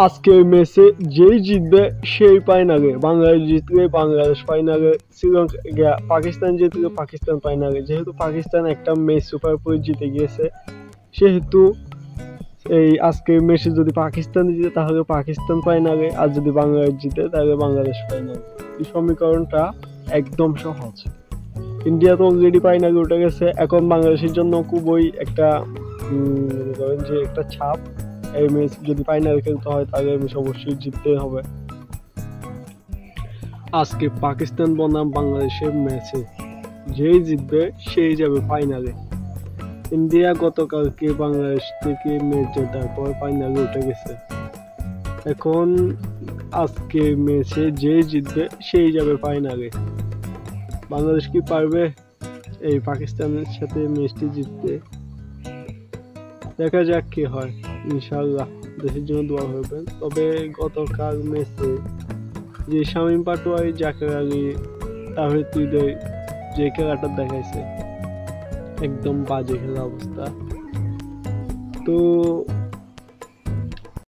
আজকের ম্যাচে যেই জিতবে সেই ফাইনালে, বাংলাদেশ জিতলে বাংলাদেশ ফাইনালে, শ্রীলঙ্কা পাকিস্তান জিতলে পাকিস্তান ফাইনালে। যেহেতু পাকিস্তান একটা ম্যাচ সুপার ফোর জিতে গিয়েছে, সেহেতু এই আজকের ম্যাচে যদি পাকিস্তান জিতে তাহলে পাকিস্তান ফাইনালে, আর যদি বাংলাদেশ জিতে তাহলে বাংলাদেশ ফাইনালে। এই সমীকরণটা একদম সহজ। ইন্ডিয়া তো অলরেডি ফাইনালে উঠে গেছে, এখন বাংলাদেশের জন্য খুবই একটা ধরেন যে একটা ছাপ। এই ম্যাচ যদি ফাইনালে খেলতে হয় তাহলে এই ম্যাচ অবশ্যই জিততে হবে। আজকে পাকিস্তান বনাম বাংলাদেশের ম্যাচে যেই জিতবে সেই যাবে ফাইনালে। ইন্ডিয়া গতকালকে বাংলাদেশ থেকে ম্যাচ জেতার পর ফাইনালে উঠে গেছে। এখন আজকে ম্যাচে যেই জিতবে সেই যাবে ফাইনালে। বাংলাদেশ কি পারবে এই পাকিস্তানের সাথে ম্যাচটি জিততে? দেখা যাক কি হয়। ইনশাআল্লাহ দেশের জন্য দোয়া করবেন। তবে গতকাল ম্যাচে যে শামীম পাটোয়ারি, জাকের আলী, তাহির হৃদয় যে খেলাটা দেখাইছে একদম বাজে খেলা অবস্থা। তো